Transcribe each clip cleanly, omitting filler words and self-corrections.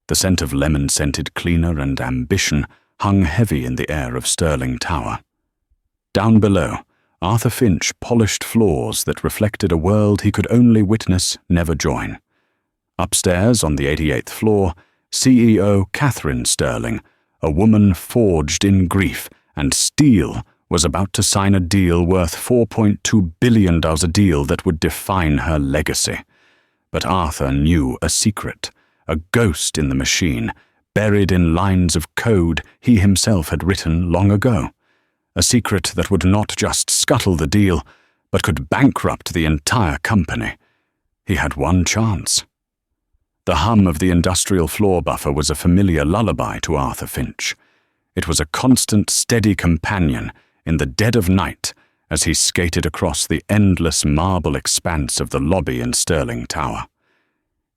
The scent of lemon-scented cleaner and ambition hung heavy in the air of Sterling Tower. Down below, Arthur Finch polished floors that reflected a world he could only witness, never join. Upstairs, on the 88th floor, CEO Katherine Sterling, a woman forged in grief and steel, was about to sign a deal worth $4.2 billion, a deal that would define her legacy. But Arthur knew a secret, a ghost in the machine, buried in lines of code he himself had written long ago. A secret that would not just scuttle the deal, but could bankrupt the entire company. He had one chance. The hum of the industrial floor buffer was a familiar lullaby to Arthur Finch. It was a constant, steady companion in the dead of night as he skated across the endless marble expanse of the lobby in Sterling Tower.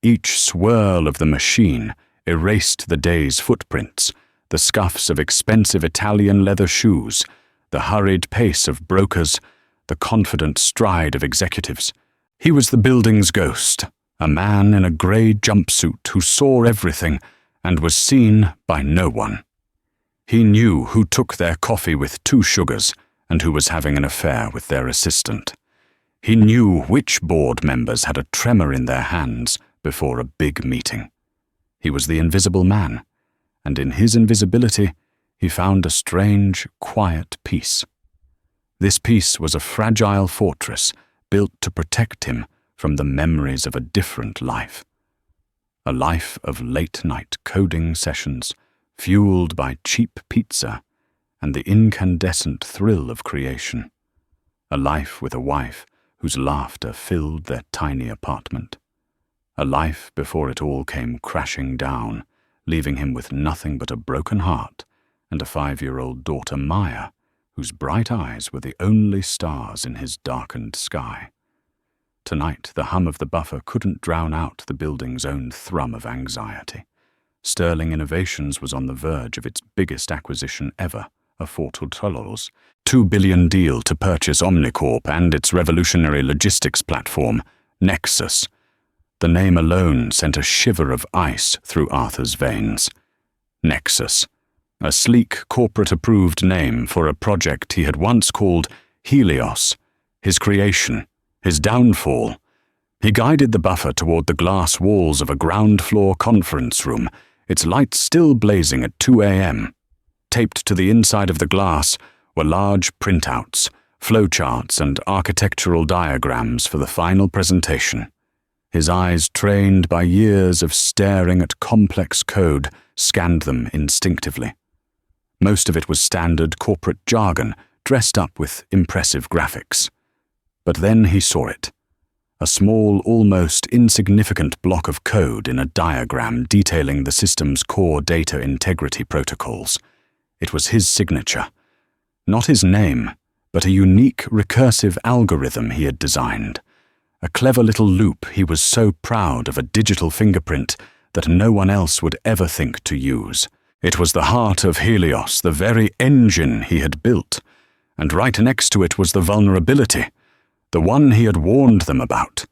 Each swirl of the machine erased the day's footprints, the scuffs of expensive Italian leather shoes, the hurried pace of brokers, the confident stride of executives. He was the building's ghost, a man in a grey jumpsuit who saw everything and was seen by no one. He knew who took their coffee with 2 sugars and who was having an affair with their assistant. He knew which board members had a tremor in their hands before a big meeting. He was the invisible man, and in his invisibility, he found a strange, quiet peace. This peace was a fragile fortress built to protect him from the memories of a different life. A life of late-night coding sessions, fueled by cheap pizza and the incandescent thrill of creation. A life with a wife whose laughter filled their tiny apartment. A life before it all came crashing down, leaving him with nothing but a broken heart and a 5-year-old daughter, Maya, whose bright eyes were the only stars in his darkened sky. Tonight, the hum of the buffer couldn't drown out the building's own thrum of anxiety. Sterling Innovations was on the verge of its biggest acquisition ever, a $4 billion deal to purchase Omnicorp and its revolutionary logistics platform, Nexus. The name alone sent a shiver of ice through Arthur's veins. Nexus, a sleek, corporate-approved name for a project he had once called Helios, his creation, his downfall. He guided the buffer toward the glass walls of a ground-floor conference room, its lights still blazing at 2 a.m. Taped to the inside of the glass were large printouts, flowcharts, and architectural diagrams for the final presentation. His eyes, trained by years of staring at complex code, scanned them instinctively. Most of it was standard corporate jargon, dressed up with impressive graphics. But then he saw it. A small, almost insignificant block of code in a diagram detailing the system's core data integrity protocols. It was his signature. Not his name, but a unique recursive algorithm he had designed. A clever little loop he was so proud of, a digital fingerprint that no one else would ever think to use. It was the heart of Helios, the very engine he had built. And right next to it was the vulnerability, the one he had warned them about,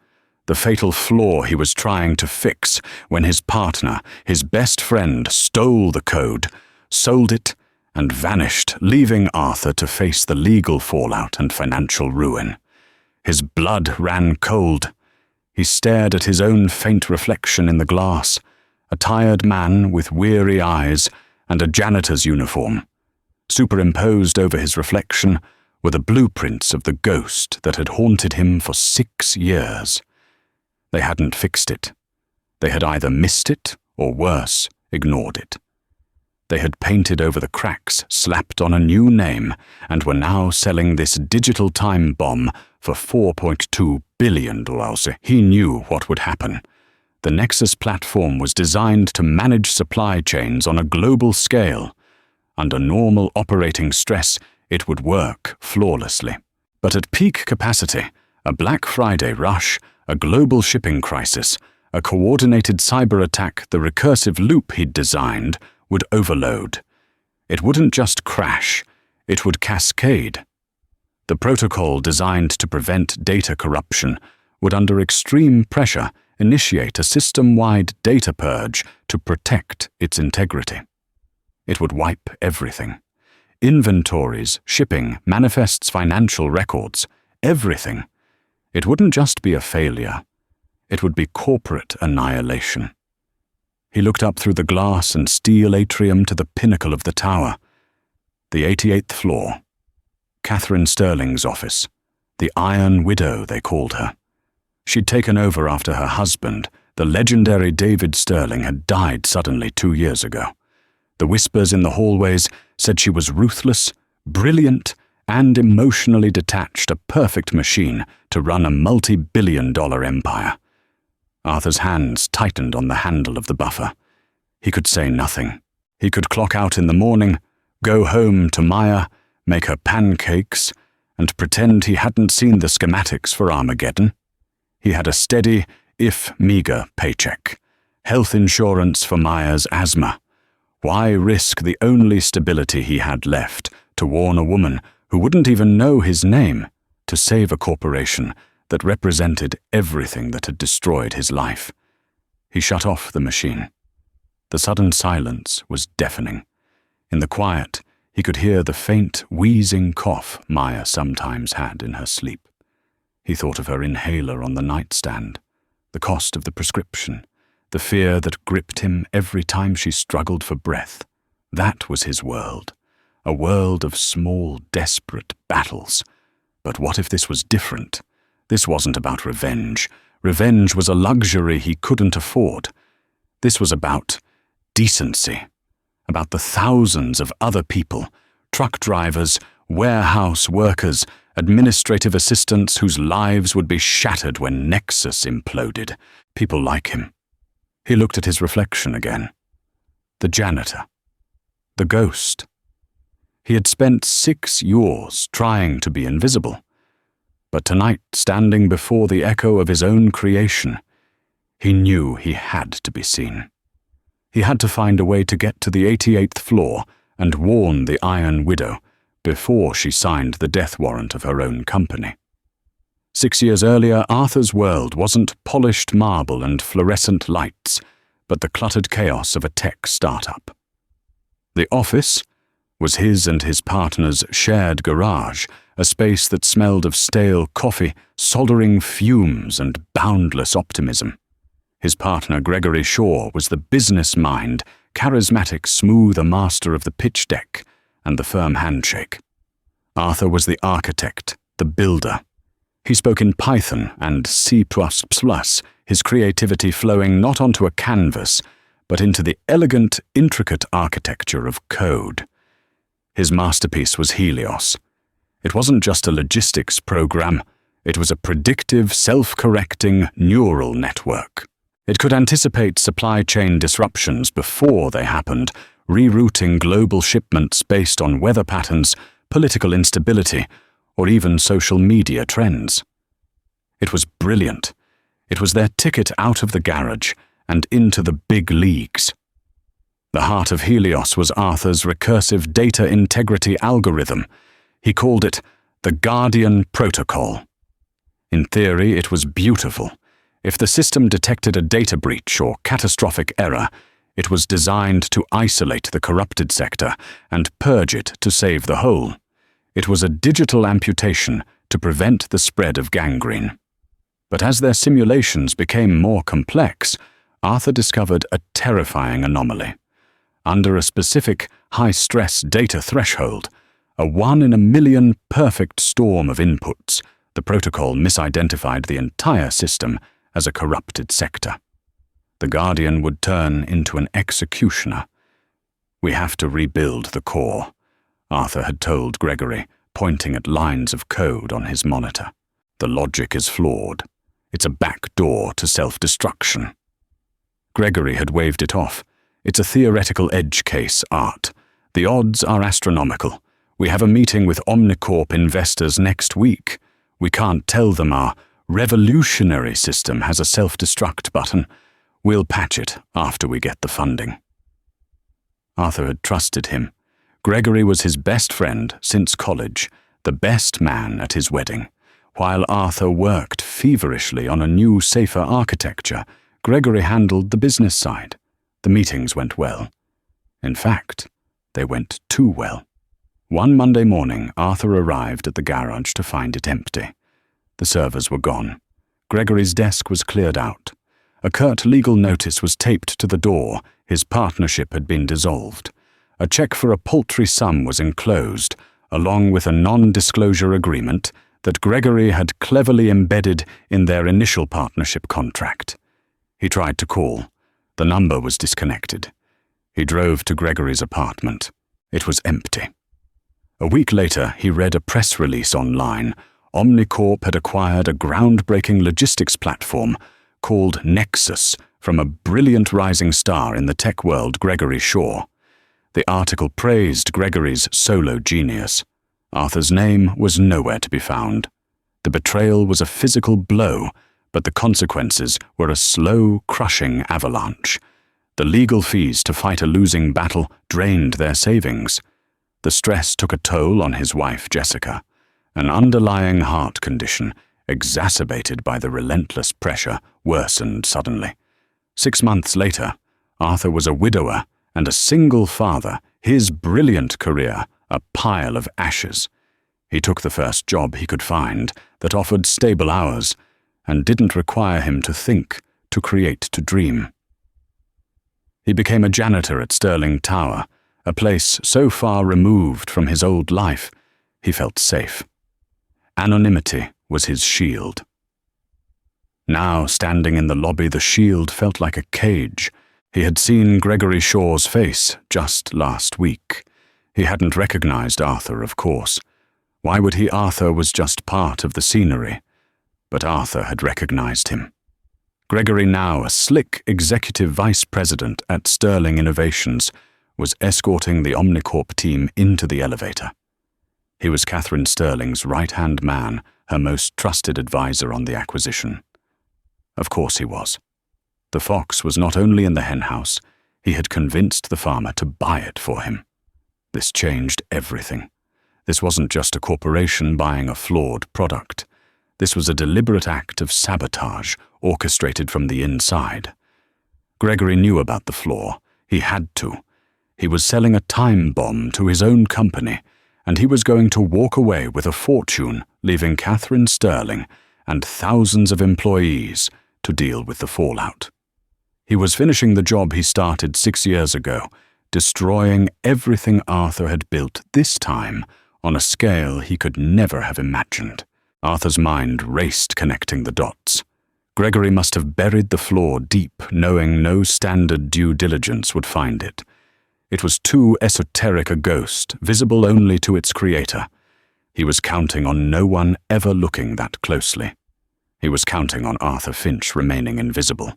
the fatal flaw he was trying to fix when his partner, his best friend, stole the code, sold it, and vanished, leaving Arthur to face the legal fallout and financial ruin. His blood ran cold. He stared at his own faint reflection in the glass, a tired man with weary eyes and a janitor's uniform. Superimposed over his reflection were the blueprints of the ghost that had haunted him for 6 years. They hadn't fixed it. They had either missed it or, worse, ignored it. They had painted over the cracks, slapped on a new name, and were now selling this digital time bomb for $4.2 billion. He knew what would happen. The Nexus platform was designed to manage supply chains on a global scale. Under normal operating stress, it would work flawlessly. But at peak capacity, a Black Friday rush, a global shipping crisis, a coordinated cyber attack, the recursive loop he'd designed would overload. It wouldn't just crash, it would cascade. The protocol designed to prevent data corruption would, under extreme pressure, initiate a system-wide data purge to protect its integrity. It would wipe everything. Inventories, shipping, manifests, financial records, everything. It wouldn't just be a failure. It would be corporate annihilation. He looked up through the glass and steel atrium to the pinnacle of the tower. The 88th floor. Katherine Sterling's office. The Iron Widow, they called her. She'd taken over after her husband, the legendary David Sterling, had died suddenly 2 years ago. The whispers in the hallways said she was ruthless, brilliant, and emotionally detached, a perfect machine to run a multi-billion-dollar empire. Arthur's hands tightened on the handle of the buffer. He could say nothing. He could clock out in the morning, go home to Maya, make her pancakes, and pretend he hadn't seen the schematics for Armageddon. He had a steady, if meager, paycheck. Health insurance for Maya's asthma. Why risk the only stability he had left to warn a woman who wouldn't even know his name to save a corporation that represented everything that had destroyed his life? He shut off the machine. The sudden silence was deafening. In the quiet, he could hear the faint, wheezing cough Maya sometimes had in her sleep. He thought of her inhaler on the nightstand, the cost of the prescription, the fear that gripped him every time she struggled for breath. That was his world, a world of small, desperate battles. But what if this was different? This wasn't about revenge. Revenge was a luxury he couldn't afford. This was about decency, about the thousands of other people, truck drivers, warehouse workers, administrative assistants whose lives would be shattered when Nexus imploded. People like him. He looked at his reflection again. The janitor. The ghost. He had spent 6 years trying to be invisible. But tonight, standing before the echo of his own creation, he knew he had to be seen. He had to find a way to get to the 88th floor and warn the Iron Widow before she signed the death warrant of her own company. 6 years earlier, Arthur's world wasn't polished marble and fluorescent lights, but the cluttered chaos of a tech startup. The office was his and his partner's shared garage, a space that smelled of stale coffee, soldering fumes, and boundless optimism. His partner, Gregory Shaw, was the business mind, charismatic, smooth, a master of the pitch deck and the firm handshake. Arthur was the architect, the builder. He spoke in Python and C++, his creativity flowing not onto a canvas, but into the elegant, intricate architecture of code. His masterpiece was Helios. It wasn't just a logistics program, it was a predictive, self-correcting neural network. It could anticipate supply chain disruptions before they happened, rerouting global shipments based on weather patterns, political instability, or even social media trends. It was brilliant. It was their ticket out of the garage and into the big leagues. The heart of Helios was Arthur's recursive data integrity algorithm. He called it the Guardian Protocol. In theory, it was beautiful. If the system detected a data breach or catastrophic error, it was designed to isolate the corrupted sector and purge it to save the whole. It was a digital amputation to prevent the spread of gangrene. But as their simulations became more complex, Arthur discovered a terrifying anomaly. Under a specific high-stress data threshold, a 1 in a million perfect storm of inputs, the protocol misidentified the entire system as a corrupted sector. The Guardian would turn into an executioner. "We have to rebuild the core," Arthur had told Gregory, pointing at lines of code on his monitor. "The logic is flawed. It's a back door to self-destruction." Gregory had waved it off. "It's a theoretical edge case, Art. The odds are astronomical. We have a meeting with Omnicorp investors next week. We can't tell them our revolutionary system has a self-destruct button. We'll patch it after we get the funding." Arthur had trusted him. Gregory was his best friend since college, the best man at his wedding. While Arthur worked feverishly on a new, safer architecture, Gregory handled the business side. The meetings went well. In fact, they went too well. One Monday morning, Arthur arrived at the garage to find it empty. The servers were gone. Gregory's desk was cleared out. A curt legal notice was taped to the door. His partnership had been dissolved. A check for a paltry sum was enclosed, along with a non-disclosure agreement that Gregory had cleverly embedded in their initial partnership contract. He tried to call. The number was disconnected. He drove to Gregory's apartment. It was empty. A week later, he read a press release online. Omnicorp had acquired a groundbreaking logistics platform called Nexus from a brilliant rising star in the tech world, Gregory Shaw. The article praised Gregory's solo genius. Arthur's name was nowhere to be found. The betrayal was a physical blow, but the consequences were a slow, crushing avalanche. The legal fees to fight a losing battle drained their savings. The stress took a toll on his wife, Jessica. An underlying heart condition, exacerbated by the relentless pressure, worsened suddenly. 6 months later, Arthur was a widower and a single father, his brilliant career a pile of ashes. He took the first job he could find that offered stable hours and didn't require him to think, to create, to dream. He became a janitor at Sterling Tower, a place so far removed from his old life, he felt safe. Anonymity was his shield. Now, standing in the lobby, the shield felt like a cage. He had seen Gregory Shaw's face just last week. He hadn't recognized Arthur, of course. Why would he? Arthur was just part of the scenery. But Arthur had recognized him. Gregory, now a slick executive vice president at Sterling Innovations, was escorting the Omnicorp team into the elevator. He was Katherine Sterling's right-hand man, her most trusted advisor on the acquisition. Of course he was. The fox was not only in the henhouse, he had convinced the farmer to buy it for him. This changed everything. This wasn't just a corporation buying a flawed product. This was a deliberate act of sabotage, orchestrated from the inside. Gregory knew about the flaw. He had to. He was selling a time bomb to his own company, and he was going to walk away with a fortune, leaving Katherine Sterling and thousands of employees to deal with the fallout. He was finishing the job he started 6 years ago, destroying everything Arthur had built, this time on a scale he could never have imagined. Arthur's mind raced, connecting the dots. Gregory must have buried the flaw deep, knowing no standard due diligence would find it. It was too esoteric a ghost, visible only to its creator. He was counting on no one ever looking that closely. He was counting on Arthur Finch remaining invisible.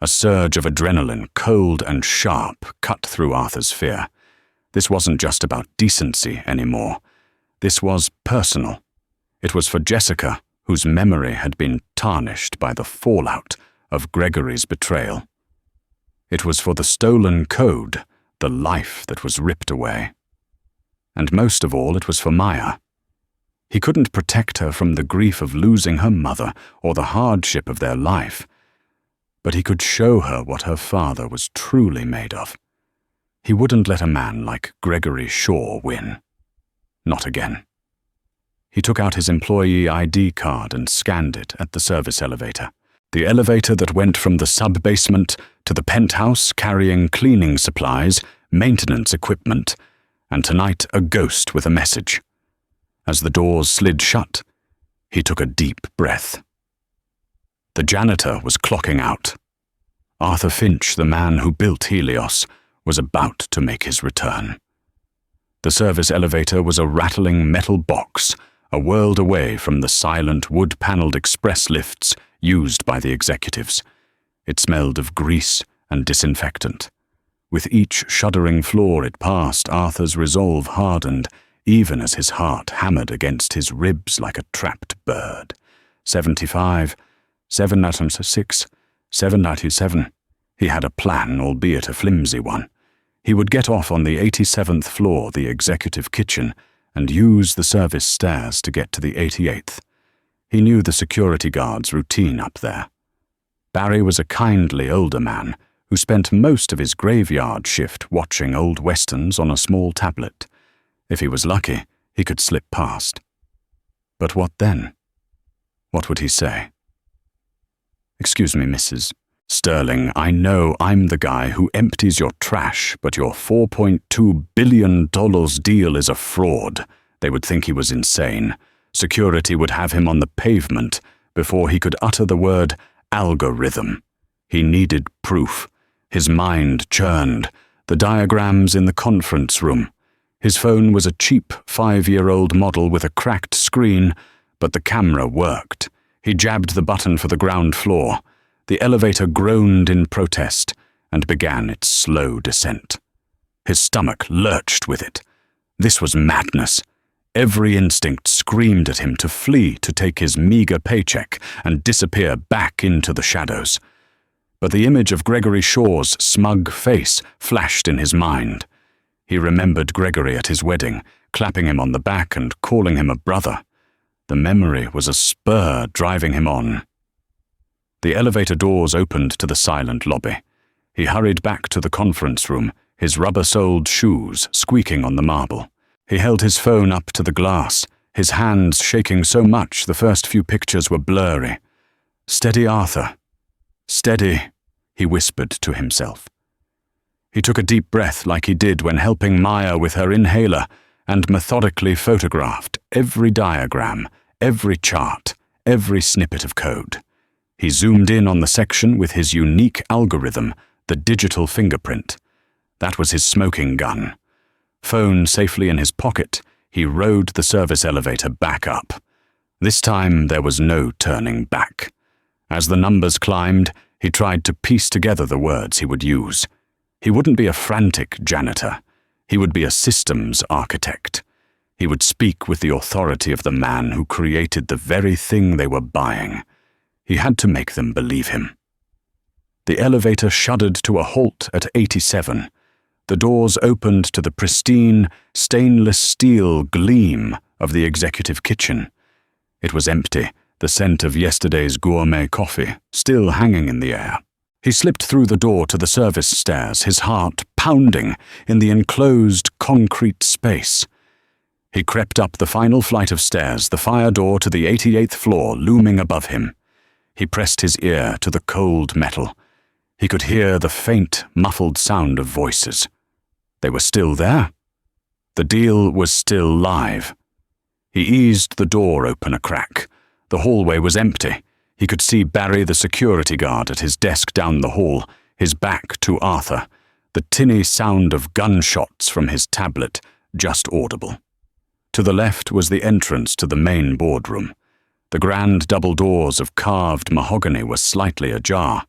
A surge of adrenaline, cold and sharp, cut through Arthur's fear. This wasn't just about decency anymore. This was personal. It was for Jessica, whose memory had been tarnished by the fallout of Gregory's betrayal. It was for the stolen code, the life that was ripped away. And most of all, it was for Maya. He couldn't protect her from the grief of losing her mother or the hardship of their life, but he could show her what her father was truly made of. He wouldn't let a man like Gregory Shaw win. Not again. He took out his employee ID card and scanned it at the service elevator. The elevator that went from the sub-basement to the penthouse, carrying cleaning supplies, maintenance equipment, and tonight a ghost with a message. As the doors slid shut, he took a deep breath. The janitor was clocking out. Arthur Finch, the man who built Helios, was about to make his return. The service elevator was a rattling metal box, a world away from the silent wood-paneled express lifts used by the executives. It smelled of grease and disinfectant. With each shuddering floor it passed, Arthur's resolve hardened, even as his heart hammered against his ribs like a trapped bird. 75, 796, 797. He had a plan, albeit a flimsy one. He would get off on the 87th floor, the executive kitchen, and use the service stairs to get to the 88th. He knew the security guard's routine up there. Barry was a kindly older man who spent most of his graveyard shift watching old westerns on a small tablet. If he was lucky, he could slip past. But what then? What would he say? "Excuse me, Mrs. Sterling, I know I'm the guy who empties your trash, but your $4.2 billion deal is a fraud." They would think he was insane. Security would have him on the pavement before he could utter the word algorithm. He needed proof. His mind churned. The diagrams in the conference room. His phone was a cheap 5-year-old model with a cracked screen, but the camera worked. He jabbed the button for the ground floor. The elevator groaned in protest and began its slow descent. His stomach lurched with it. This was madness. Every instinct screamed at him to flee, to take his meager paycheck and disappear back into the shadows. But the image of Gregory Shaw's smug face flashed in his mind. He remembered Gregory at his wedding, clapping him on the back and calling him a brother. The memory was a spur driving him on. The elevator doors opened to the silent lobby. He hurried back to the conference room, his rubber-soled shoes squeaking on the marble. He held his phone up to the glass, his hands shaking so much the first few pictures were blurry. "Steady, Arthur. Steady," he whispered to himself. He took a deep breath like he did when helping Maya with her inhaler and methodically photographed every diagram, every chart, every snippet of code. He zoomed in on the section with his unique algorithm, the digital fingerprint. That was his smoking gun. Phone safely in his pocket, he rode the service elevator back up. This time there was no turning back. As the numbers climbed, he tried to piece together the words he would use. He wouldn't be a frantic janitor. He would be a systems architect. He would speak with the authority of the man who created the very thing they were buying. He had to make them believe him. The elevator shuddered to a halt at 87. The doors opened to the pristine, stainless steel gleam of the executive kitchen. It was empty, the scent of yesterday's gourmet coffee still hanging in the air. He slipped through the door to the service stairs, his heart pounding in the enclosed concrete space. He crept up the final flight of stairs, the fire door to the 88th floor looming above him. He pressed his ear to the cold metal. He could hear the faint, muffled sound of voices. They were still there. The deal was still live. He eased the door open a crack. The hallway was empty. He could see Barry the security guard at his desk down the hall, his back to Arthur, the tinny sound of gunshots from his tablet just audible. To the left was the entrance to the main boardroom. The grand double doors of carved mahogany were slightly ajar.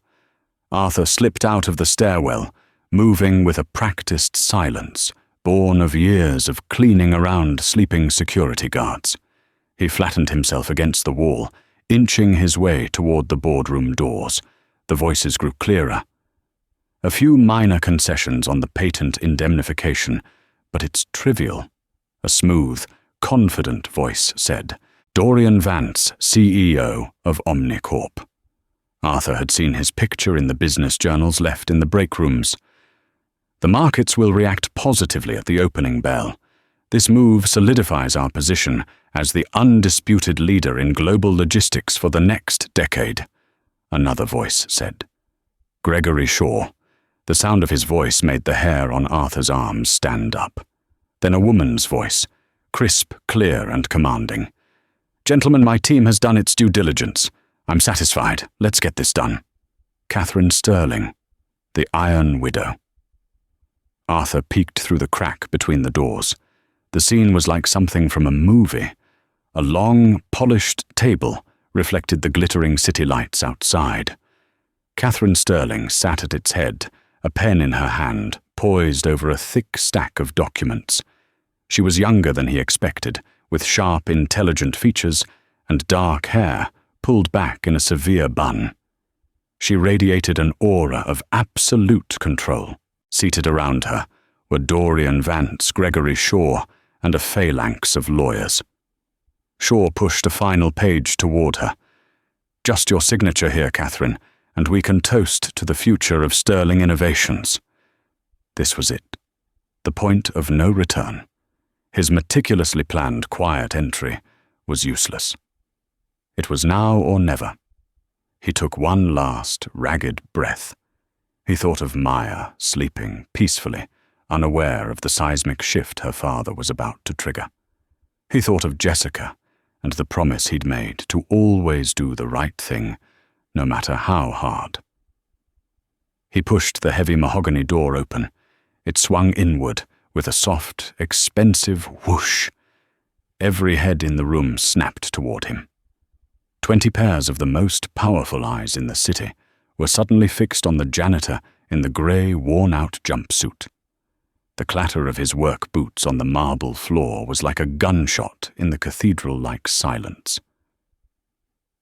Arthur slipped out of the stairwell, moving with a practiced silence, born of years of cleaning around sleeping security guards. He flattened himself against the wall, inching his way toward the boardroom doors. The voices grew clearer. A few minor concessions on the patent indemnification, but it's trivial. A smooth, confident voice said, "Dorian Vance, CEO of Omnicorp." Arthur had seen his picture in the business journals left in the break rooms. "The markets will react positively at the opening bell. This move solidifies our position as the undisputed leader in global logistics for the next decade," another voice said. Gregory Shaw. The sound of his voice made the hair on Arthur's arms stand up. Then a woman's voice, crisp, clear, and commanding. "Gentlemen, my team has done its due diligence. I'm satisfied. Let's get this done." Katherine Sterling, the Iron Widow. Arthur peeked through the crack between the doors. The scene was like something from a movie. A long, polished table reflected the glittering city lights outside. Katherine Sterling sat at its head, a pen in her hand, poised over a thick stack of documents. She was younger than he expected, with sharp, intelligent features and dark hair pulled back in a severe bun. She radiated an aura of absolute control. Seated around her were Dorian Vance, Gregory Shaw, and a phalanx of lawyers. Shaw pushed a final page toward her. "Just your signature here, Katherine, and we can toast to the future of Sterling Innovations." This was it. The point of no return. His meticulously planned quiet entry was useless. It was now or never. He took one last, ragged breath. He thought of Maya, sleeping peacefully, unaware of the seismic shift her father was about to trigger. He thought of Jessica and the promise he'd made to always do the right thing, no matter how hard. He pushed the heavy mahogany door open. It swung inward with a soft, expensive whoosh. Every head in the room snapped toward him. 20 pairs of the most powerful eyes in the city were suddenly fixed on the janitor in the grey, worn-out jumpsuit. The clatter of his work boots on the marble floor was like a gunshot in the cathedral-like silence.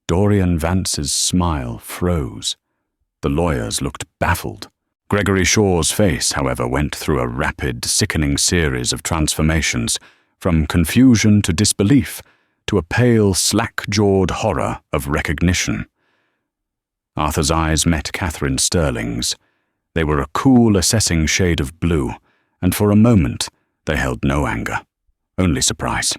Dorian Vance's smile froze. The lawyers looked baffled. Gregory Shaw's face, however, went through a rapid, sickening series of transformations, from confusion to disbelief, to a pale, slack-jawed horror of recognition. Arthur's eyes met Katherine Sterling's. They were a cool, assessing shade of blue, and for a moment they held no anger, only surprise.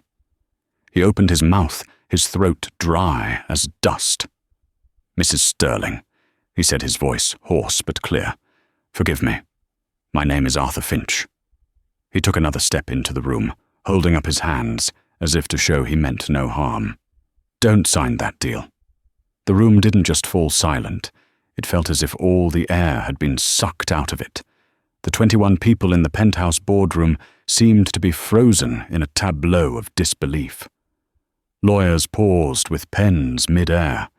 He opened his mouth, his throat dry as dust. "Mrs. Sterling," he said, his voice hoarse but clear, "forgive me. My name is Arthur Finch." He took another step into the room, holding up his hands as if to show he meant no harm. "Don't sign that deal." The room didn't just fall silent. It felt as if all the air had been sucked out of it. The 21 people in the penthouse boardroom seemed to be frozen in a tableau of disbelief. Lawyers paused with pens mid-air.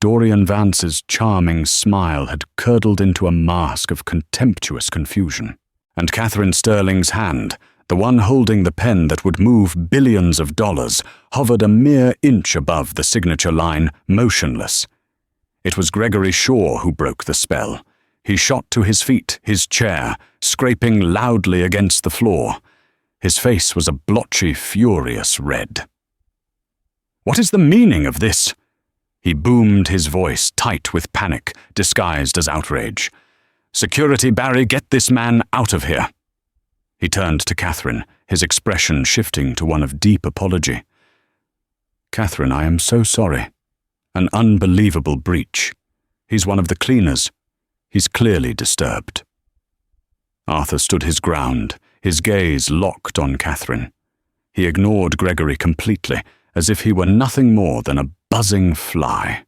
Dorian Vance's charming smile had curdled into a mask of contemptuous confusion. And Katherine Sterling's hand, the one holding the pen that would move billions of dollars, hovered a mere inch above the signature line, motionless. It was Gregory Shaw who broke the spell. He shot to his feet, his chair, scraping loudly against the floor. His face was a blotchy, furious red. "What is the meaning of this?" He boomed, his voice tight with panic, disguised as outrage. "Security, Barry, get this man out of here." He turned to Katherine, his expression shifting to one of deep apology. "Katherine, I am so sorry. An unbelievable breach. He's one of the cleaners. He's clearly disturbed." Arthur stood his ground, his gaze locked on Katherine. He ignored Gregory completely, as if he were nothing more than a buzzing fly.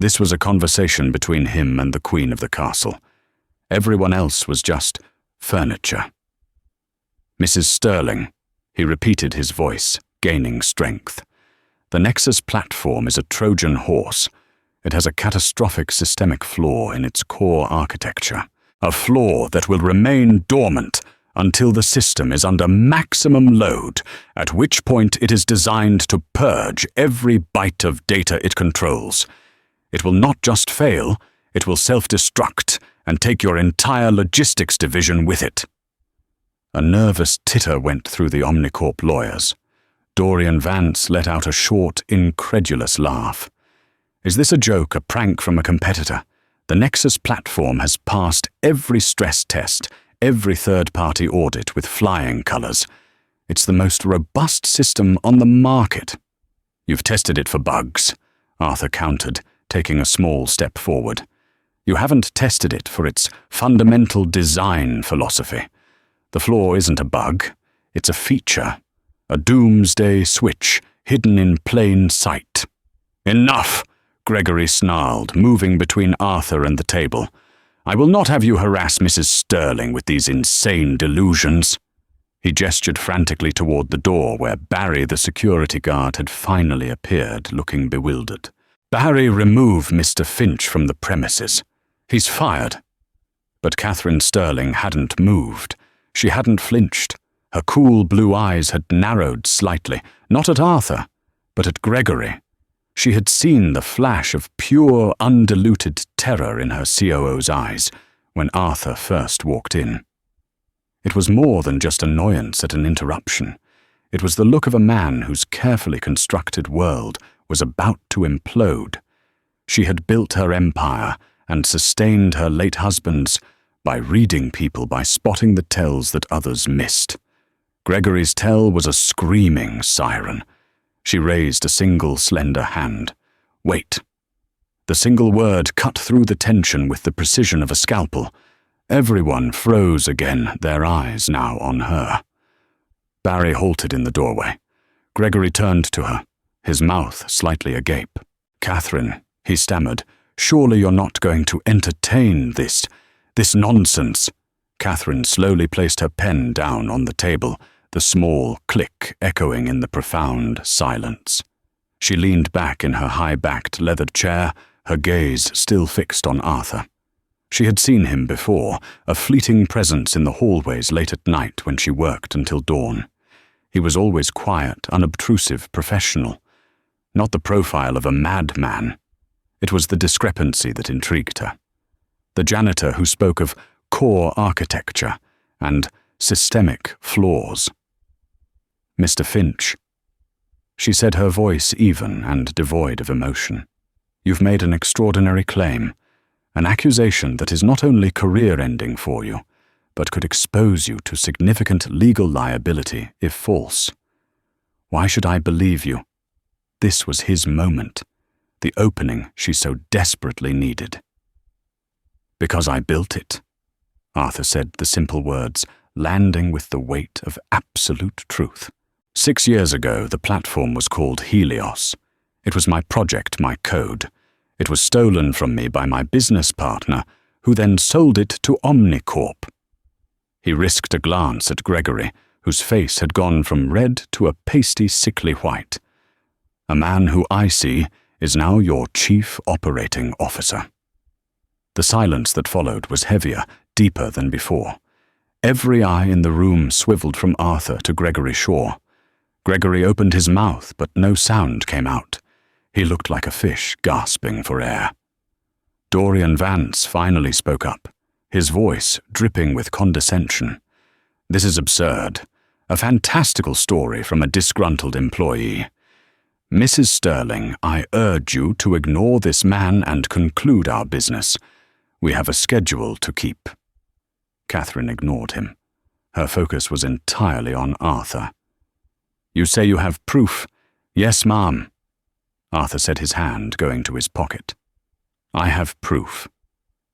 This was a conversation between him and the queen of the castle. Everyone else was just furniture. "Mrs. Sterling," he repeated, his voice gaining strength. "The Nexus platform is a Trojan horse. It has a catastrophic systemic flaw in its core architecture, a flaw that will remain dormant until the system is under maximum load, at which point it is designed to purge every byte of data it controls. It will not just fail, it will self-destruct and take your entire logistics division with it." A nervous titter went through the Omnicorp lawyers. Dorian Vance let out a short, incredulous laugh. "Is this a joke, a prank from a competitor? The Nexus platform has passed every stress test, every third-party audit with flying colors. It's the most robust system on the market." "You've tested it for bugs," Arthur countered, taking a small step forward. "You haven't tested it for its fundamental design philosophy. The flaw isn't a bug, it's a feature, a doomsday switch hidden in plain sight." "Enough!" Gregory snarled, moving between Arthur and the table. "I will not have you harass Mrs. Sterling with these insane delusions." He gestured frantically toward the door where Barry, the security guard, had finally appeared, looking bewildered. "Barry, remove Mr. Finch from the premises. He's fired." But Katherine Sterling hadn't moved. She hadn't flinched. Her cool blue eyes had narrowed slightly, not at Arthur, but at Gregory. She had seen the flash of pure, undiluted terror in her COO's eyes when Arthur first walked in. It was more than just annoyance at an interruption. It was the look of a man whose carefully constructed world was about to implode. She had built her empire and sustained her late husband's by reading people, by spotting the tells that others missed. Gregory's tell was a screaming siren. She raised a single slender hand. Wait. The single word cut through the tension with the precision of a scalpel. Everyone froze again, their eyes now on her. Barry halted in the doorway. Gregory turned to her, his mouth slightly agape. "Katherine," he stammered, "surely you're not going to entertain this nonsense." Katherine slowly placed her pen down on the table, the small click echoing in the profound silence. She leaned back in her high-backed leathered chair, her gaze still fixed on Arthur. She had seen him before, a fleeting presence in the hallways late at night when she worked until dawn. He was always quiet, unobtrusive, professional. Not the profile of a madman. It was the discrepancy that intrigued her. The janitor who spoke of core architecture and systemic flaws. "Mr. Finch," she said, her voice even and devoid of emotion. "You've made an extraordinary claim, an accusation that is not only career-ending for you, but could expose you to significant legal liability if false. Why should I believe you?" This was his moment, the opening she so desperately needed. "Because I built it," Arthur said the simple words, landing with the weight of absolute truth. 6 years ago, the platform was called Helios. It was my project, my code. It was stolen from me by my business partner, who then sold it to Omnicorp. He risked a glance at Gregory, whose face had gone from red to a pasty, sickly white. "A man who I see is now your chief operating officer." The silence that followed was heavier, deeper than before. Every eye in the room swiveled from Arthur to Gregory Shaw. Gregory opened his mouth, but no sound came out. He looked like a fish gasping for air. Dorian Vance finally spoke up, his voice dripping with condescension. "This is absurd. A fantastical story from a disgruntled employee. Mrs. Sterling, I urge you to ignore this man and conclude our business. We have a schedule to keep." Katherine ignored him. Her focus was entirely on Arthur. "You say you have proof?" "Yes, ma'am." Arthur said, his hand going to his pocket. "I have proof."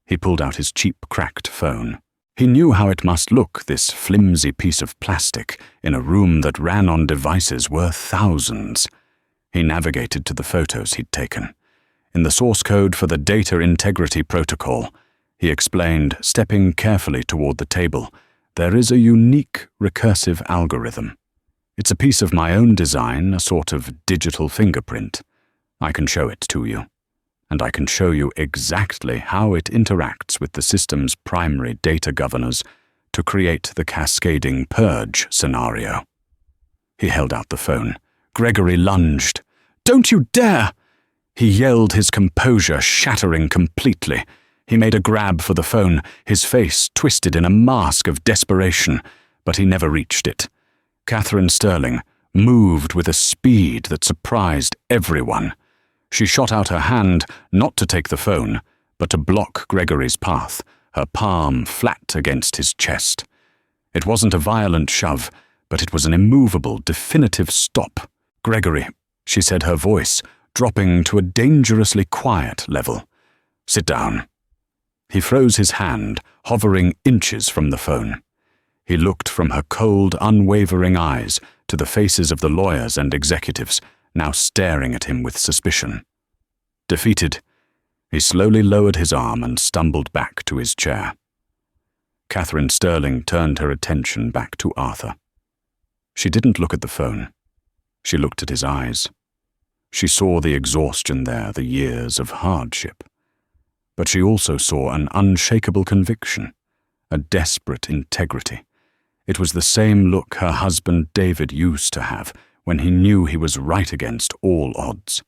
He pulled out his cheap, cracked phone. He knew how it must look, this flimsy piece of plastic, in a room that ran on devices worth thousands. He navigated to the photos he'd taken. In the source code for the Data Integrity Protocol, he explained, stepping carefully toward the table, there is a unique recursive algorithm. It's a piece of my own design, a sort of digital fingerprint. I can show it to you. And I can show you exactly how it interacts with the system's primary data governors to create the cascading purge scenario. He held out the phone. Gregory lunged. "Don't you dare!" He yelled, his composure shattering completely. He made a grab for the phone, his face twisted in a mask of desperation, but he never reached it. Katherine Sterling moved with a speed that surprised everyone. She shot out her hand, not to take the phone, but to block Gregory's path, her palm flat against his chest. It wasn't a violent shove, but it was an immovable, definitive stop. "Gregory," she said, her voice dropping to a dangerously quiet level. "Sit down." He froze his hand, hovering inches from the phone. He looked from her cold, unwavering eyes to the faces of the lawyers and executives, now staring at him with suspicion. Defeated, he slowly lowered his arm and stumbled back to his chair. Katherine Sterling turned her attention back to Arthur. She didn't look at the phone. She looked at his eyes. She saw the exhaustion there, the years of hardship. But she also saw an unshakable conviction, a desperate integrity. It was the same look her husband David used to have when he knew he was right against all odds.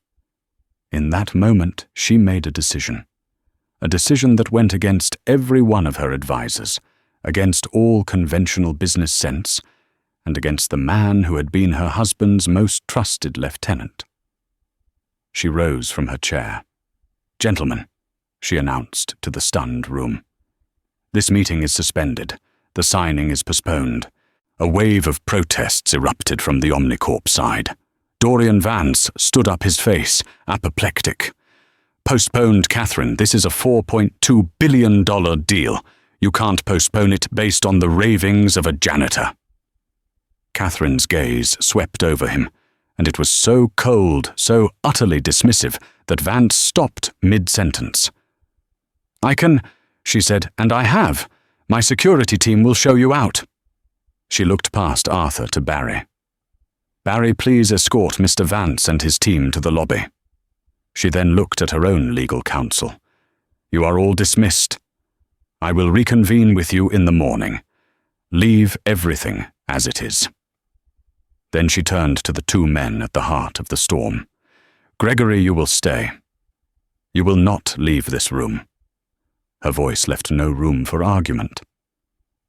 In that moment, she made a decision that went against every one of her advisors, against all conventional business sense, and against the man who had been her husband's most trusted lieutenant. She rose from her chair. "Gentlemen," she announced to the stunned room. "This meeting is suspended. The signing is postponed." A wave of protests erupted from the Omnicorp side. Dorian Vance stood up, his face apoplectic. "Postponed, Katherine. This is a $4.2 billion deal. You can't postpone it based on the ravings of a janitor." Katherine's gaze swept over him, and it was so cold, so utterly dismissive, that Vance stopped mid-sentence. "I can," she said, "and I have. My security team will show you out." She looked past Arthur to Barry. "Barry, please escort Mr. Vance and his team to the lobby." She then looked at her own legal counsel. "You are all dismissed. I will reconvene with you in the morning. Leave everything as it is." Then she turned to the two men at the heart of the storm. "Gregory, you will stay. You will not leave this room." Her voice left no room for argument.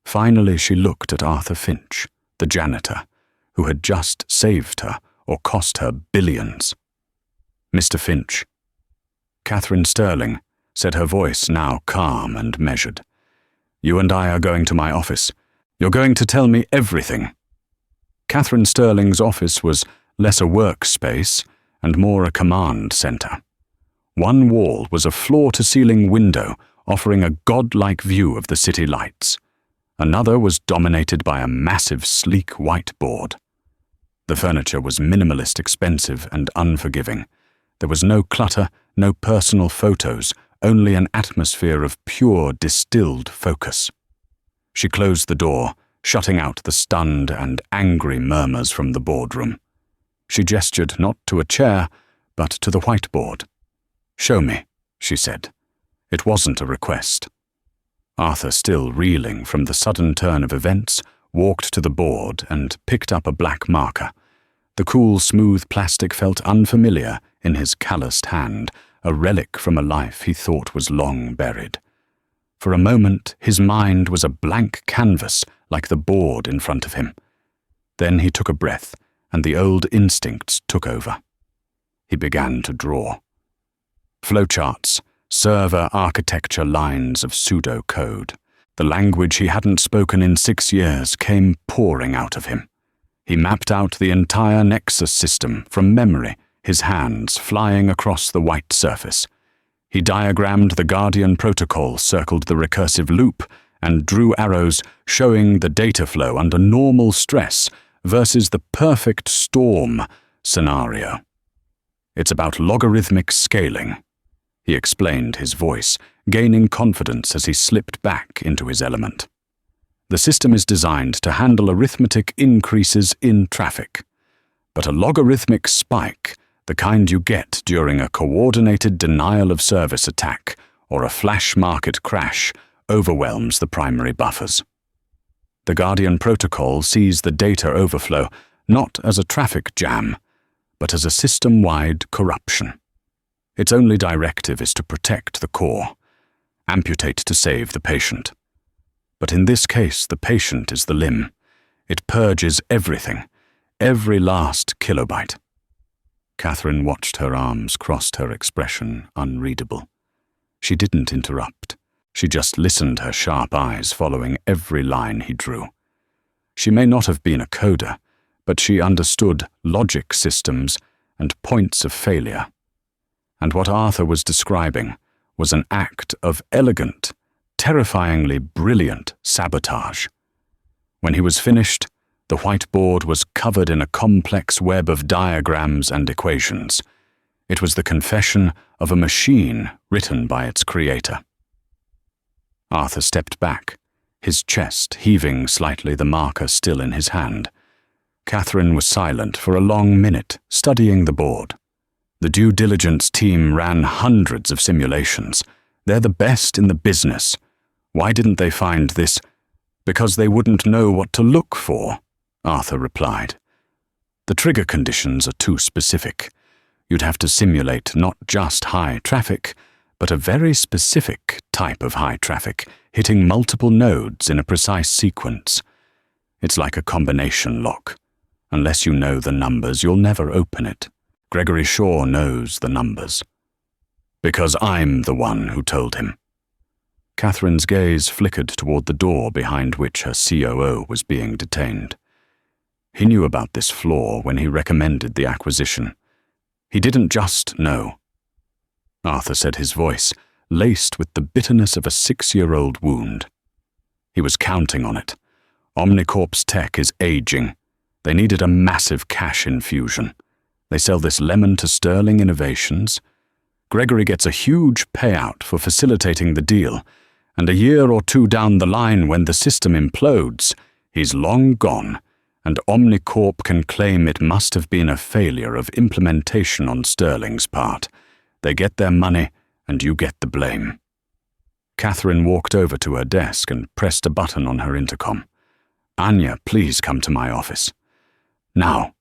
Finally, she looked at Arthur Finch, the janitor, who had just saved her or cost her billions. "Mr. Finch." "Katherine Sterling," said her voice now calm and measured. "You and I are going to my office. You're going to tell me everything." Katherine Sterling's office was less a workspace and more a command center. One wall was a floor-to-ceiling window offering a godlike view of the city lights. Another was dominated by a massive, sleek whiteboard. The furniture was minimalist, expensive, and unforgiving. There was no clutter, no personal photos, only an atmosphere of pure, distilled focus. She closed the door, shutting out the stunned and angry murmurs from the boardroom. She gestured not to a chair, but to the whiteboard. "Show me," she said. It wasn't a request. Arthur, still reeling from the sudden turn of events, walked to the board and picked up a black marker. The cool, smooth plastic felt unfamiliar in his calloused hand, a relic from a life he thought was long buried. For a moment, his mind was a blank canvas like the board in front of him. Then he took a breath, and the old instincts took over. He began to draw. Flowcharts, server architecture lines of pseudo-code. The language he hadn't spoken in 6 years came pouring out of him. He mapped out the entire Nexus system from memory, his hands flying across the white surface. He diagrammed the Guardian protocol, circled the recursive loop, and drew arrows showing the data flow under normal stress versus the perfect storm scenario. "It's about logarithmic scaling," he explained, his voice gaining confidence as he slipped back into his element. "The system is designed to handle arithmetic increases in traffic, but a logarithmic spike, the kind you get during a coordinated denial-of-service attack or a flash market crash, overwhelms the primary buffers. The Guardian protocol sees the data overflow not as a traffic jam, but as a system-wide corruption. Its only directive is to protect the core, amputate to save the patient. But in this case, the patient is the limb. It purges everything, every last kilobyte. Katherine watched her arms, crossed, her expression unreadable. She didn't interrupt. She just listened, her sharp eyes following every line he drew. She may not have been a coder, but she understood logic systems and points of failure. And what Arthur was describing was an act of elegant, terrifyingly brilliant sabotage. When he was finished, the whiteboard was covered in a complex web of diagrams and equations. It was the confession of a machine written by its creator. Arthur stepped back, his chest heaving slightly, the marker still in his hand. Katherine was silent for a long minute, studying the board. The due diligence team ran hundreds of simulations. They're the best in the business. Why didn't they find this? Because they wouldn't know what to look for, Arthur replied. The trigger conditions are too specific. You'd have to simulate not just high traffic, but a very specific type of high traffic, hitting multiple nodes in a precise sequence. It's like a combination lock. Unless you know the numbers, you'll never open it. Gregory Shaw knows the numbers. Because I'm the one who told him. Katherine's gaze flickered toward the door behind which her COO was being detained. He knew about this flaw when he recommended the acquisition. He didn't just know. Arthur said, his voice laced with the bitterness of a 6-year-old wound. He was counting on it. Omnicorp's tech is aging. They needed a massive cash infusion. They sell this lemon to Sterling Innovations. Gregory gets a huge payout for facilitating the deal, and a year or two down the line when the system implodes, he's long gone, and Omnicorp can claim it must have been a failure of implementation on Sterling's part. They get their money, and you get the blame. Katherine walked over to her desk and pressed a button on her intercom. Anya, please come to my office. Now.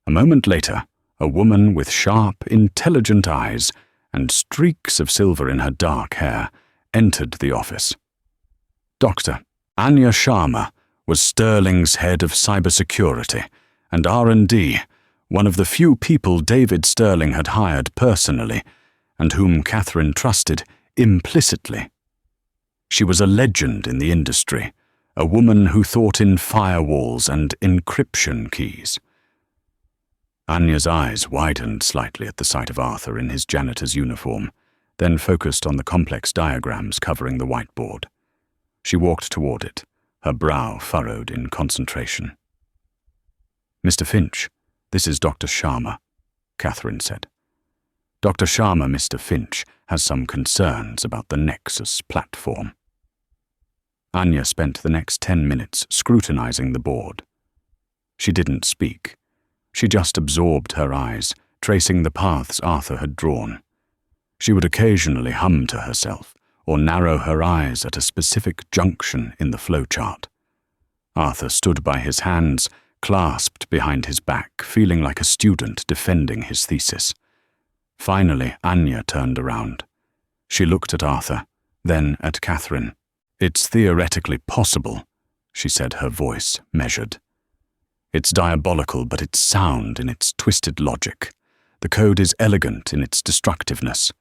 A moment later, a woman with sharp, intelligent eyes and streaks of silver in her dark hair entered the office. Dr. Anya Sharma was Sterling's head of cybersecurity and R&D, one of the few people David Sterling had hired personally and whom Katherine trusted implicitly. She was a legend in the industry, a woman who thought in firewalls and encryption keys. Anya's eyes widened slightly at the sight of Arthur in his janitor's uniform, then focused on the complex diagrams covering the whiteboard. She walked toward it, her brow furrowed in concentration. Mr. Finch, this is Dr. Sharma, Katherine said. Dr. Sharma, Mr. Finch, has some concerns about the Nexus platform. Anya spent the next 10 minutes scrutinizing the board. She didn't speak. She just absorbed her eyes, tracing the paths Arthur had drawn. She would occasionally hum to herself, or narrow her eyes at a specific junction in the flowchart. Arthur stood by his hands, clasped behind his back, feeling like a student defending his thesis. Finally, Anya turned around. She looked at Arthur, then at Katherine. It's theoretically possible, she said, her voice measured. It's diabolical, but it's sound in its twisted logic. The code is elegant in its destructiveness.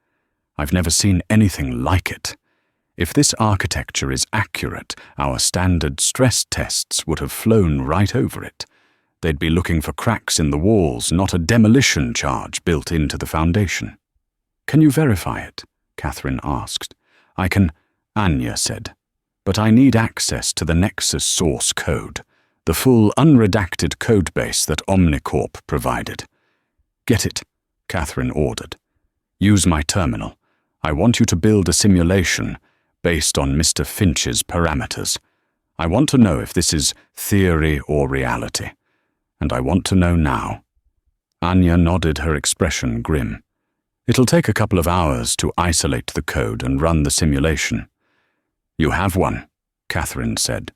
I've never seen anything like it. If this architecture is accurate, our standard stress tests would have flown right over it. They'd be looking for cracks in the walls, not a demolition charge built into the foundation. Can you verify it? Katherine asked. I can, Anya said. But I need access to the Nexus source code, the full unredacted codebase that Omnicorp provided. Get it, Katherine ordered. Use my terminal. I want you to build a simulation based on Mr. Finch's parameters. I want to know if this is theory or reality. And I want to know now. Anya nodded, her expression grim. It'll take a couple of hours to isolate the code and run the simulation. You have one, Katherine said.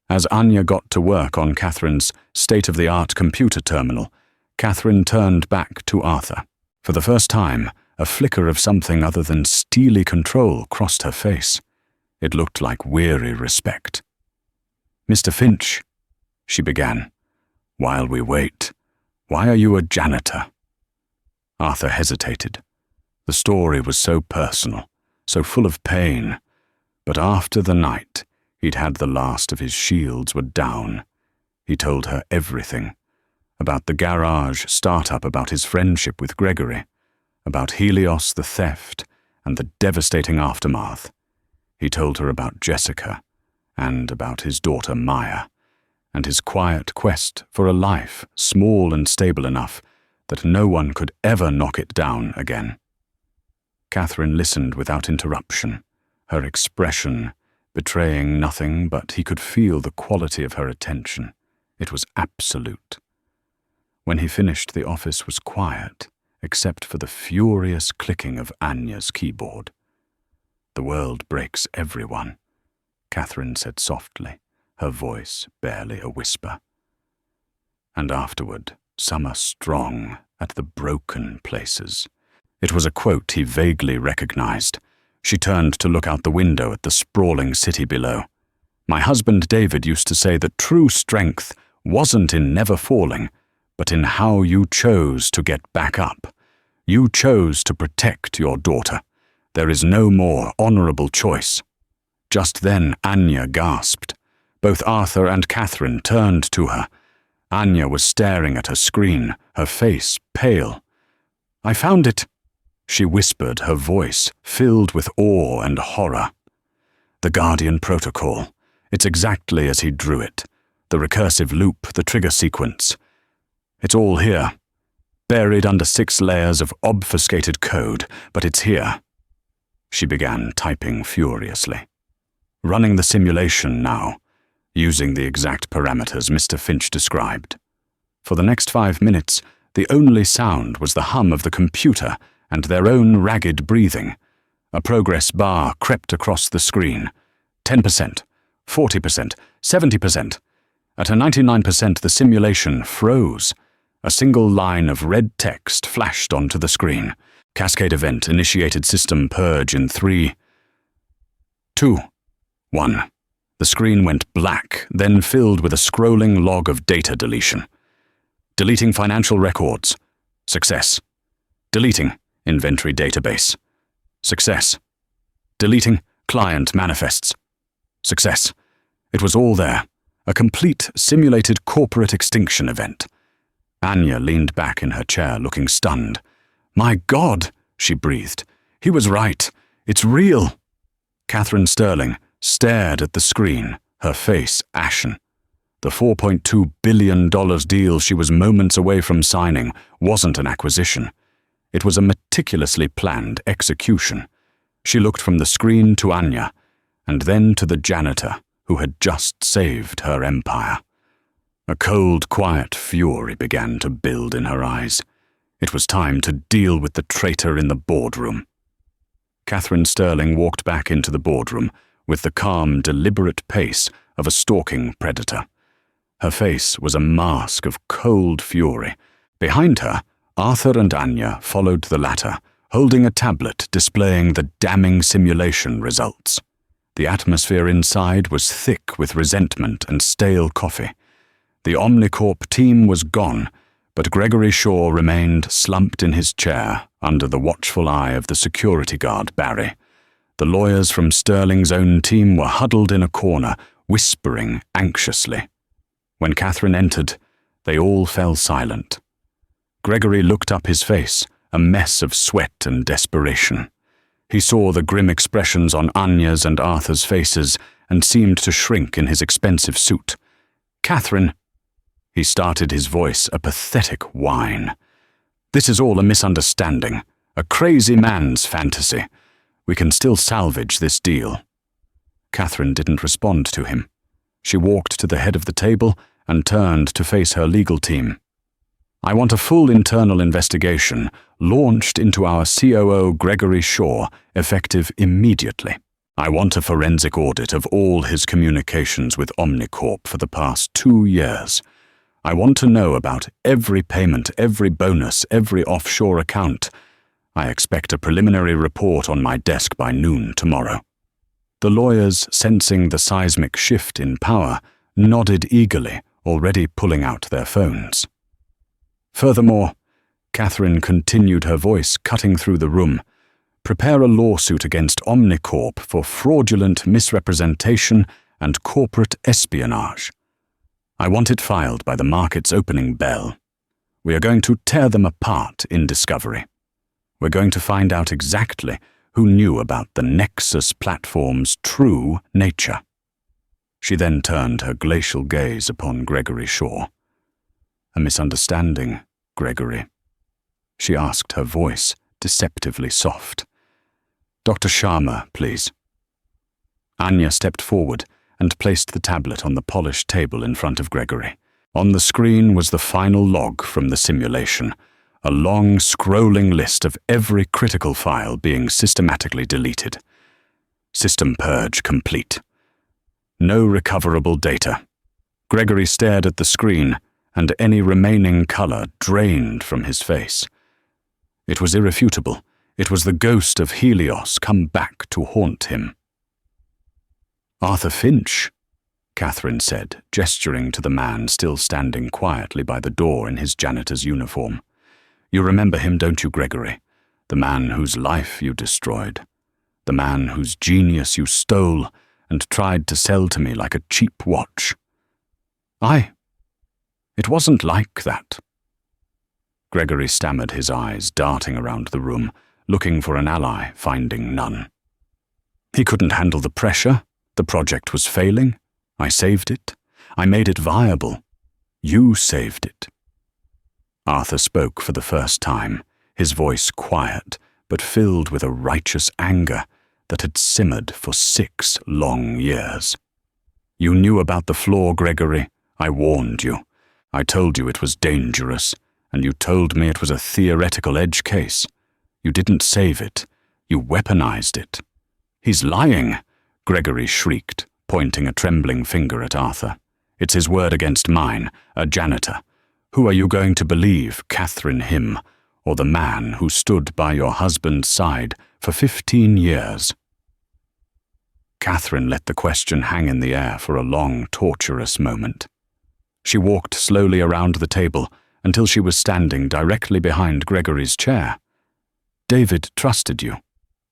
As Anya got to work on Katherine's state-of-the-art computer terminal, Katherine turned back to Arthur. For the first time, a flicker of something other than steely control crossed her face. It looked like weary respect. Mr. Finch, she began. While we wait, why are you a janitor? Arthur hesitated. The story was so personal, so full of pain. But after the night, he'd had the last of his shields were down. He told her everything. About the garage startup, about his friendship with Gregory, about Helios, the theft, and the devastating aftermath. He told her about Jessica, and about his daughter Maya, and his quiet quest for a life small and stable enough that no one could ever knock it down again. Katherine listened without interruption, her expression betraying nothing, but he could feel the quality of her attention. It was absolute. When he finished, the office was quiet, except for the furious clicking of Anya's keyboard. The world breaks everyone, Katherine said softly, her voice barely a whisper. And afterward, some are strong at the broken places. It was a quote he vaguely recognized. She turned to look out the window at the sprawling city below. My husband David used to say that true strength wasn't in never falling, but in how you chose to get back up. You chose to protect your daughter. There is no more honorable choice. Just then Anya gasped. Both Arthur and Katherine turned to her. Anya was staring at her screen, her face pale. "I found it," she whispered, her voice filled with awe and horror. "The Guardian Protocol. It's exactly as he drew it. The recursive loop, the trigger sequence. It's all here. Buried under 6 layers of obfuscated code, but it's here." She began typing furiously. "Running the simulation now, using the exact parameters Mr. Finch described." For the next 5 minutes, the only sound was the hum of the computer and their own ragged breathing. A progress bar crept across the screen. 10%, 40%, 70%. At a 99%, the simulation froze. A single line of red text flashed onto the screen. Cascade event initiated system purge in 3, 2, 1. The screen went black, then filled with a scrolling log of data deletion. Deleting financial records. Success. Deleting inventory database. Success. Deleting client manifests. Success. It was all there. A complete simulated corporate extinction event. Anya leaned back in her chair, looking stunned. "My God," she breathed. "He was right. It's real." Katherine Sterling stared at the screen, her face ashen. The $4.2 billion deal she was moments away from signing wasn't an acquisition. It was a meticulously planned execution. She looked from the screen to Anya, and then to the janitor who had just saved her empire. A cold, quiet fury began to build in her eyes. It was time to deal with the traitor in the boardroom. Katherine Sterling walked back into the boardroom with the calm, deliberate pace of a stalking predator. Her face was a mask of cold fury. Behind her, Arthur and Anya followed the latter, holding a tablet displaying the damning simulation results. The atmosphere inside was thick with resentment and stale coffee. The Omnicorp team was gone, but Gregory Shaw remained slumped in his chair under the watchful eye of the security guard Barry. The lawyers from Sterling's own team were huddled in a corner, whispering anxiously. When Katherine entered, they all fell silent. Gregory looked up, his face a mess of sweat and desperation. He saw the grim expressions on Anya's and Arthur's faces and seemed to shrink in his expensive suit. "Katherine," he started, his voice a pathetic whine. "This is all a misunderstanding, a crazy man's fantasy. We can still salvage this deal." Katherine didn't respond to him. She walked to the head of the table and turned to face her legal team. "I want a full internal investigation launched into our COO Gregory Shaw, effective immediately. I want a forensic audit of all his communications with Omnicorp for the past 2 years. I want to know about every payment, every bonus, every offshore account. I expect a preliminary report on my desk by noon tomorrow." The lawyers, sensing the seismic shift in power, nodded eagerly, already pulling out their phones. "Furthermore," Katherine continued, her voice cutting through the room, "prepare a lawsuit against Omnicorp for fraudulent misrepresentation and corporate espionage. I want it filed by the market's opening bell. We are going to tear them apart in discovery. We're going to find out exactly who knew about the Nexus platform's true nature." She then turned her glacial gaze upon Gregory Shaw. "A misunderstanding, Gregory?" she asked, her voice deceptively soft. "Dr. Sharma, please." Anya stepped forward and placed the tablet on the polished table in front of Gregory. On the screen was the final log from the simulation, a long scrolling list of every critical file being systematically deleted. System purge complete. No recoverable data. Gregory stared at the screen, and any remaining color drained from his face. It was irrefutable. It was the ghost of Helios come back to haunt him. "Arthur Finch," Katherine said, gesturing to the man still standing quietly by the door in his janitor's uniform. You remember him, don't you, Gregory? The man whose life you destroyed. The man whose genius you stole and tried to sell to me like a cheap watch. It wasn't like that. Gregory stammered, his eyes darting around the room, looking for an ally, finding none. He couldn't handle the pressure. The project was failing. I saved it. I made it viable. You saved it. Arthur spoke for the first time, his voice quiet, but filled with a righteous anger that had simmered for 6 long years. You knew about the flaw, Gregory. I warned you. I told you it was dangerous, and you told me it was a theoretical edge case. You didn't save it. You weaponized it. He's lying, Gregory shrieked, pointing a trembling finger at Arthur. It's his word against mine, a janitor. Who are you going to believe, Katherine him, or the man who stood by your husband's side for 15 years? Katherine let the question hang in the air for a long, torturous moment. She walked slowly around the table until she was standing directly behind Gregory's chair. David trusted you,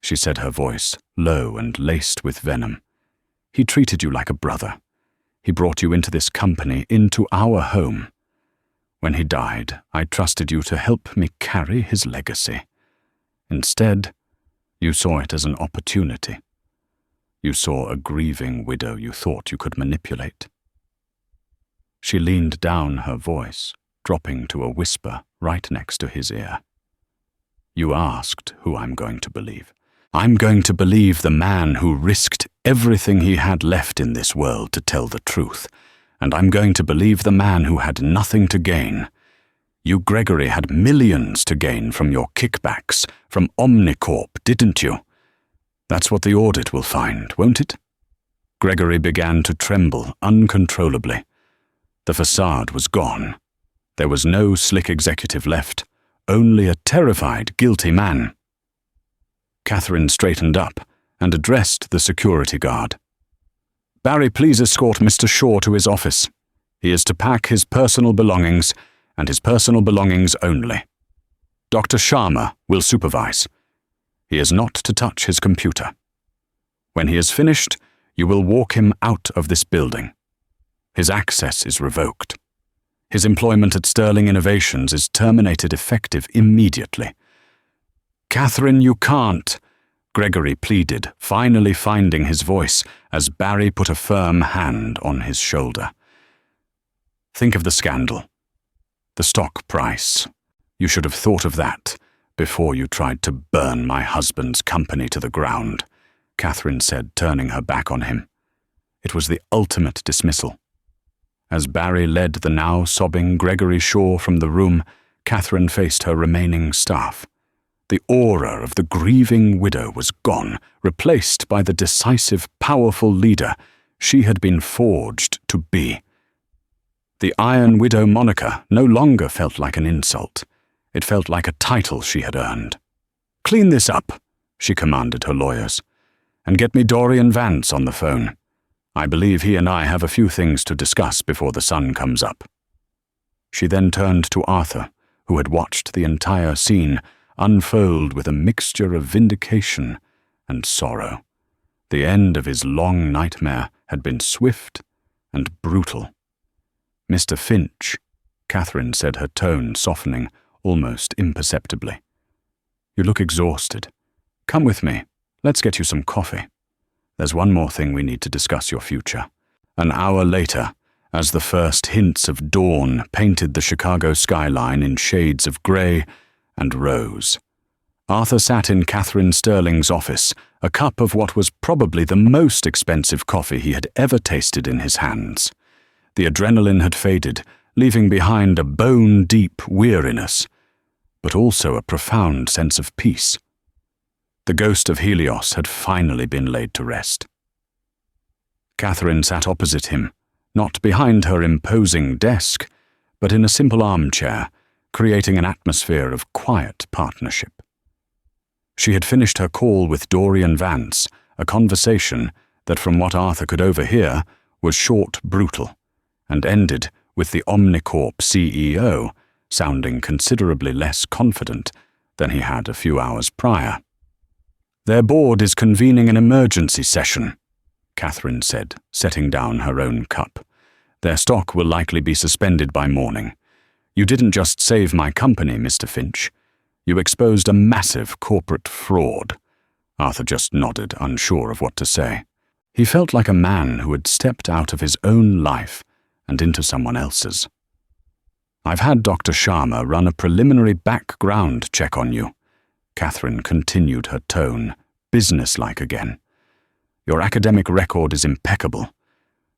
she said, her voice low and laced with venom. He treated you like a brother. He brought you into this company, into our home. When he died, I trusted you to help me carry his legacy. Instead, you saw it as an opportunity. You saw a grieving widow you thought you could manipulate. She leaned down, her voice dropping to a whisper right next to his ear. You asked who I'm going to believe. I'm going to believe the man who risked everything he had left in this world to tell the truth, and I'm going to believe the man who had nothing to gain. You, Gregory, had millions to gain from your kickbacks, from Omnicorp, didn't you? That's what the audit will find, won't it? Gregory began to tremble uncontrollably. The facade was gone. There was no slick executive left, only a terrified, guilty man. Katherine straightened up and addressed the security guard. Barry, please escort Mr. Shaw to his office. He is to pack his personal belongings, and his personal belongings only. Dr. Sharma will supervise. He is not to touch his computer. When he is finished, you will walk him out of this building. His access is revoked. His employment at Sterling Innovations is terminated effective immediately. Katherine, you can't, Gregory pleaded, finally finding his voice as Barry put a firm hand on his shoulder. Think of the scandal. The stock price. You should have thought of that before you tried to burn my husband's company to the ground, Katherine said, turning her back on him. It was the ultimate dismissal. As Barry led the now sobbing Gregory Shaw from the room, Katherine faced her remaining staff. The aura of the grieving widow was gone, replaced by the decisive, powerful leader she had been forged to be. The Iron Widow moniker no longer felt like an insult. It felt like a title she had earned. Clean this up, she commanded her lawyers, and get me Dorian Vance on the phone. I believe he and I have a few things to discuss before the sun comes up. She then turned to Arthur, who had watched the entire scene unfold with a mixture of vindication and sorrow. The end of his long nightmare had been swift and brutal. Mr. Finch, Katherine said, her tone softening almost imperceptibly. You look exhausted. Come with me. Let's get you some coffee. There's one more thing we need to discuss your future. An hour later, as the first hints of dawn painted the Chicago skyline in shades of grey and rose, Arthur sat in Katherine Sterling's office, a cup of what was probably the most expensive coffee he had ever tasted in his hands. The adrenaline had faded, leaving behind a bone-deep weariness, but also a profound sense of peace. The ghost of Helios had finally been laid to rest. Katherine sat opposite him, not behind her imposing desk, but in a simple armchair, creating an atmosphere of quiet partnership. She had finished her call with Dorian Vance, a conversation that, from what Arthur could overhear, was short, brutal, and ended with the Omnicorp CEO sounding considerably less confident than he had a few hours prior. "Their board is convening an emergency session," Katherine said, setting down her own cup. "Their stock will likely be suspended by morning. You didn't just save my company, Mr. Finch. You exposed a massive corporate fraud." Arthur just nodded, unsure of what to say. He felt like a man who had stepped out of his own life and into someone else's. "I've had Dr. Sharma run a preliminary background check on you." Katherine continued, her tone businesslike again. "Your academic record is impeccable.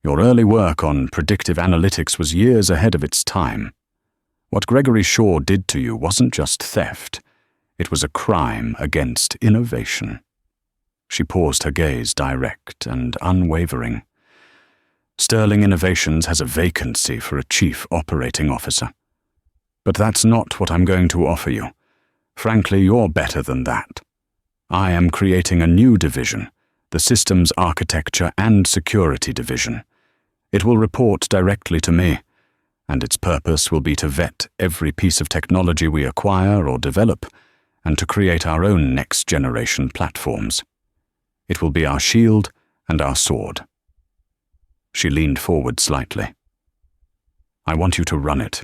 Your early work on predictive analytics was years ahead of its time. What Gregory Shaw did to you wasn't just theft. It was a crime against innovation." She paused, her gaze direct and unwavering. "Sterling Innovations has a vacancy for a chief operating officer. But that's not what I'm going to offer you. Frankly, you're better than that. I am creating a new division, the Systems Architecture and Security Division. It will report directly to me, and its purpose will be to vet every piece of technology we acquire or develop, and to create our own next-generation platforms. It will be our shield and our sword." She leaned forward slightly. "I want you to run it.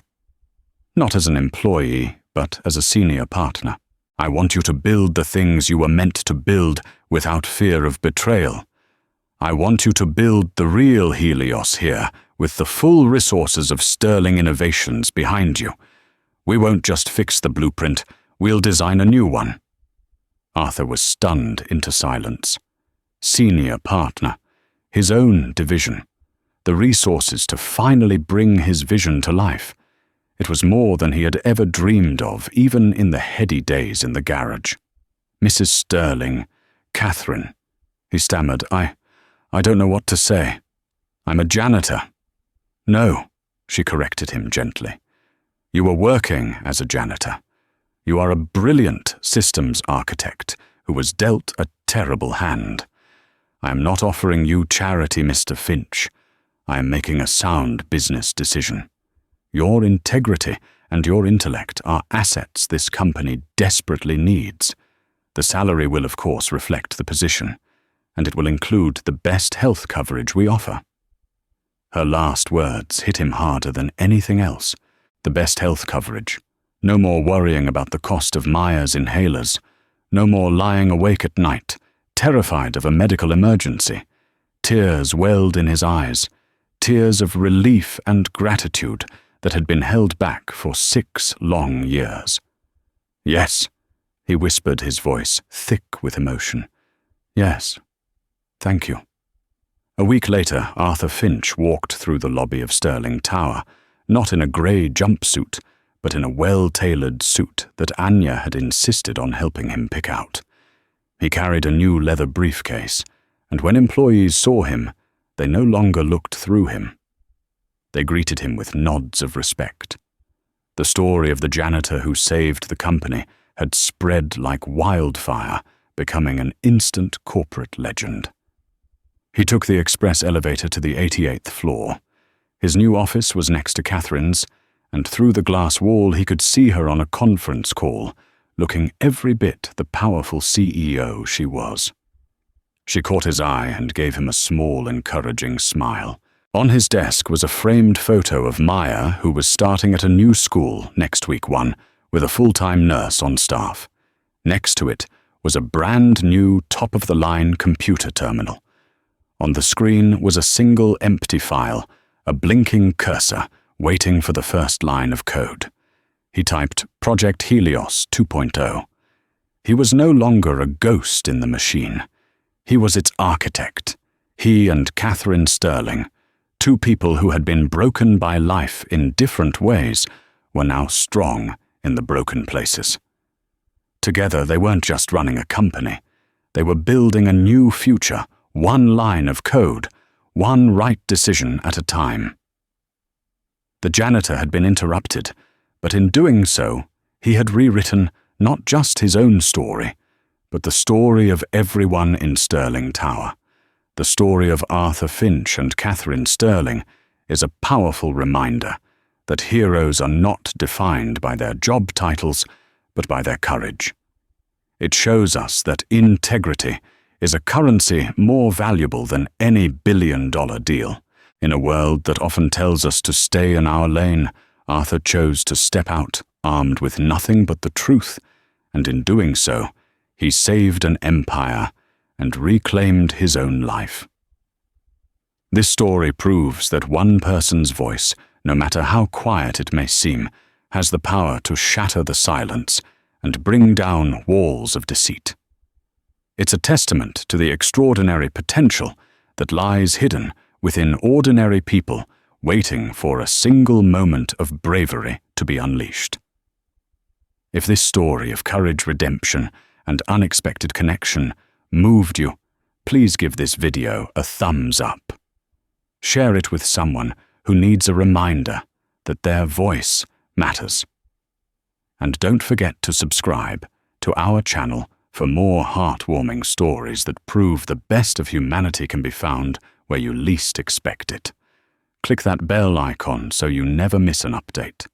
Not as an employee, but as a senior partner. I want you to build the things you were meant to build without fear of betrayal. I want you to build the real Helios here, with the full resources of Sterling Innovations behind you. We won't just fix the blueprint, we'll design a new one." Arthur was stunned into silence. Senior partner, his own division, the resources to finally bring his vision to life. It was more than he had ever dreamed of, even in the heady days in the garage. "Mrs. Sterling, Katherine," he stammered, I don't know what to say. I'm a janitor." "No," she corrected him gently. "You were working as a janitor. You are a brilliant systems architect who was dealt a terrible hand. I am not offering you charity, Mr. Finch. I am making a sound business decision. Your integrity and your intellect are assets this company desperately needs. The salary will, of course, reflect the position, and it will include the best health coverage we offer." Her last words hit him harder than anything else. The best health coverage. No more worrying about the cost of Myers inhalers. No more lying awake at night, terrified of a medical emergency. Tears welled in his eyes, tears of relief and gratitude that had been held back for 6 long years. "Yes," he whispered, his voice thick with emotion. "Yes, thank you." A week later, Arthur Finch walked through the lobby of Sterling Tower, not in a grey jumpsuit, but in a well-tailored suit that Anya had insisted on helping him pick out. He carried a new leather briefcase, and when employees saw him, they no longer looked through him. They greeted him with nods of respect. The story of the janitor who saved the company had spread like wildfire, becoming an instant corporate legend. He took the express elevator to the 88th floor. His new office was next to Katherine's, and through the glass wall he could see her on a conference call, looking every bit the powerful CEO she was. She caught his eye and gave him a small, encouraging smile. On his desk was a framed photo of Maya, who was starting at a new school next week 1, with a full-time nurse on staff. Next to it was a brand new top-of-the-line computer terminal. On the screen was a single empty file, a blinking cursor, waiting for the first line of code. He typed Project Helios 2.0. He was no longer a ghost in the machine. He was its architect. He and Katherine Sterling, 2 people who had been broken by life in different ways, were now strong in the broken places. Together, they weren't just running a company. They were building a new future, 1 line of code, 1 right decision at a time. The janitor had been interrupted, but in doing so, he had rewritten not just his own story, but the story of everyone in Sterling Tower. The story of Arthur Finch and Katherine Sterling is a powerful reminder that heroes are not defined by their job titles, but by their courage. It shows us that integrity is a currency more valuable than any billion-dollar deal. In a world that often tells us to stay in our lane, Arthur chose to step out, armed with nothing but the truth, and in doing so, he saved an empire and reclaimed his own life. This story proves that one person's voice, no matter how quiet it may seem, has the power to shatter the silence and bring down walls of deceit. It's a testament to the extraordinary potential that lies hidden within ordinary people waiting for a single moment of bravery to be unleashed. If this story of courage, redemption, and unexpected connection moved you, please give this video a thumbs up. Share it with someone who needs a reminder that their voice matters. And don't forget to subscribe to our channel for more heartwarming stories that prove the best of humanity can be found where you least expect it. Click that bell icon so you never miss an update.